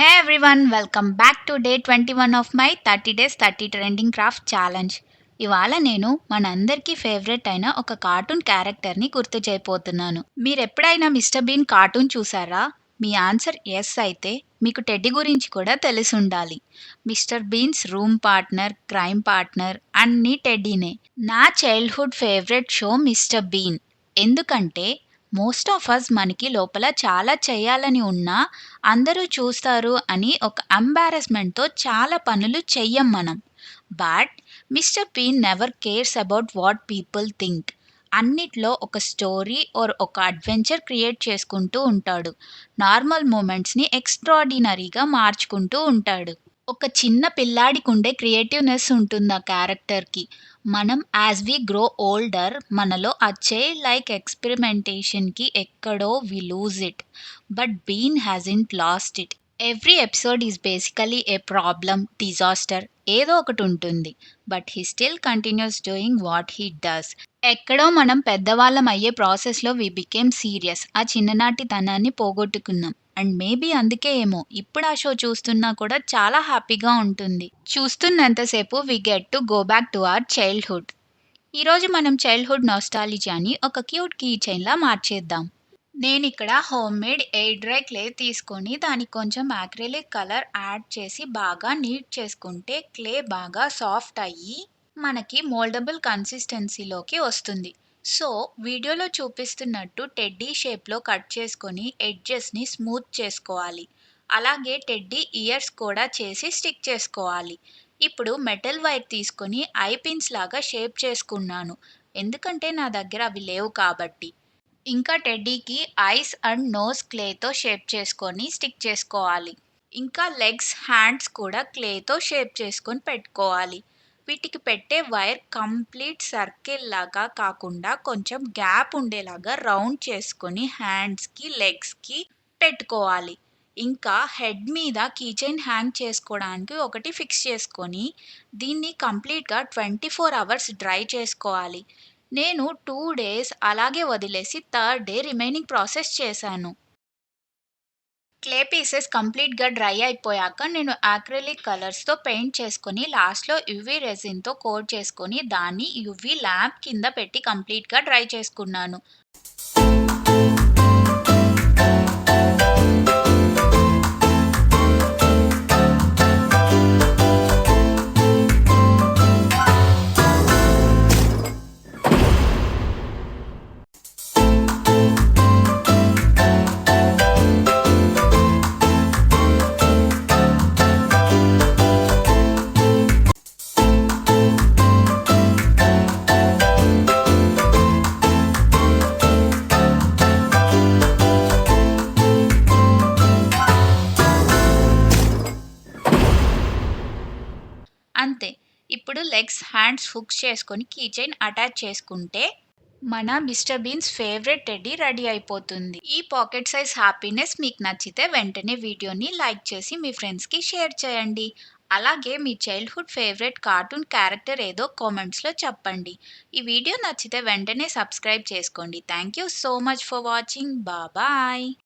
Hey everyone, welcome back to day 21 of my 30 days 30 trending craft challenge. ఇవాళ నేను మనందరికీ favourite అయిన ఒక కార్టూన్ క్యారెక్టర్ని గుర్తు చేయబోతున్నాను. మీరెప్పుడైనా మిస్టర్ బీన్ కార్టూన్ చూసారా? మీ ఆన్సర్ ఎస్ అయితే మీకు టెడ్డీ గురించి కూడా తెలిసి ఉండాలి. Mister Bean's room partner, crime partner అన్నీ టెడ్డీనే. నా childhood favourite show mister Bean. ఎందుకంటే మోస్ట్ ఆఫ్ అస్ మనకి లోపల చాలా చేయాలని ఉన్నా అందరూ చూస్తారు అని ఒక ఎంబారస్మెంట్‌తో చాలా పనులు చెయ్యం మనం. But mister Bean never cares about what people think. అన్నిట్లో ఒక స్టోరీ ఆర్ ఒక అడ్వెంచర్ క్రియేట్ చేసుకుంటూ ఉంటాడు. నార్మల్ మూమెంట్స్‌ని ఎక్స్‌ట్రార్డినరీగా మార్చుకుంటూ ఉంటాడు. ఒక చిన్న పిల్లాడికుండే క్రియేటివ్‌నెస్ ఉంటుంది ఆ క్యారెక్టర్‌కి. మనం యాస్ వి గ్రో ఓల్డర్ మనలో ఆ చైల్డ్ లైక్ ఎక్స్పెరిమెంటేషన్‌కి ఎక్కడో we lose it. But Bean hasn't lost it. Every episode is basically a problem, disaster ఏదో ఒకటి ఉంటుంది. But he still continues doing what he does. ఎక్కడో మనం పెద్దవాళ్ళం అయ్యే ప్రాసెస్‌లో వి బికేమ్ సీరియస్. ఆ చిన్ననాటి తనాన్ని పోగొట్టుకున్నాం. అండ్ మేబీ అందుకే ఏమో ఇప్పుడు ఆ షో చూస్తున్నా కూడా చాలా హ్యాపీగా ఉంటుంది. చూస్తున్నంతసేపు we get to go back to our childhood. ఈరోజు మనం చైల్డ్‌హుడ్ నాస్టాల్జియాని ఒక క్యూట్ కీ చైన్‌లా మార్చేద్దాం. నేనిక్కడ హోమ్‌మేడ్ ఎయిర్ డ్రై క్లే తీసుకొని దానికి కొంచెం అక్రిలిక్ కలర్ యాడ్ చేసి బాగా నీట్ చేసుకుంటే క్లే బాగా సాఫ్ట్ అయ్యి మనకి మోల్డబుల్ కన్సిస్టెన్సీలోకి వస్తుంది. సో వీడియోలో చూపిస్తున్నట్టు టెడ్డీ షేప్‌లో కట్ చేసుకొని ఎడ్జెస్‌ని స్మూత్ చేసుకోవాలి. అలాగే టెడ్డీ ఇయర్స్ కూడా చేసి స్టిక్ చేసుకోవాలి. ఇప్పుడు మెటల్ వైర్ తీసుకొని ఐ పిన్స్ లాగా షేప్ చేసుకున్నాను. ఎందుకంటే నా దగ్గర అవి లేవు కాబట్టి. ఇంకా టెడ్డీకి ఐస్ అండ్ నోస్ క్లేతో షేప్ చేసుకొని స్టిక్ చేసుకోవాలి. ఇంకా లెగ్స్, హ్యాండ్స్ కూడా క్లేతో షేప్ చేసుకొని పెట్టుకోవాలి. వీటికి పెట్టే వైర్ కంప్లీట్ సర్కిల్ లాగా కాకుండా కొంచెం గ్యాప్ ఉండేలాగా రౌండ్ చేసుకొని హ్యాండ్స్‌కి, లెగ్స్‌కి పెట్టుకోవాలి. ఇంకా హెడ్ మీద కీచైన్ హ్యాంగ్ చేసుకోవడానికి ఒకటి ఫిక్స్ చేసుకొని దీన్ని కంప్లీట్‌గా 24 అవర్స్ డ్రై చేసుకోవాలి. నేను 2 డేస్ అలాగే వదిలేసి థర్డ్ డే రిమైనింగ్ ప్రాసెస్ చేశాను. క్లే పీసెస్ కంప్లీట్‌గా డ్రై అయిపోయాక నేను అక్రిలిక్ కలర్స్‌తో పెయింట్ చేసుకొని లాస్ట్‌లో యూవీ రెసిన్‌తో కోట్ చేసుకొని దాన్ని యూవీ ల్యాంప్ కింద పెట్టి కంప్లీట్‌గా డ్రై చేసుకున్నాను. అంతే. ఇప్పుడు లెగ్స్, హ్యాండ్స్ హుక్స్ చేసుకొని కీ చైన్ అటాచ్ చేసుకుంటే మన mister beans favourite teddy ready అయిపోతుంది. ఈ పాకెట్ సైజ్ హ్యాపీనెస్ మీకు నచ్చితే వెంటనే వీడియోని లైక్ చేసి మీ ఫ్రెండ్స్‌కి షేర్ చేయండి. అలాగే మీ చైల్డ్‌హుడ్ ఫేవరెట్ కార్టూన్ క్యారెక్టర్ ఏదో కామెంట్స్‌లో చెప్పండి. ఈ వీడియో నచ్చితే వెంటనే సబ్స్క్రైబ్ చేసుకోండి. Thank you so much for watching. Bye.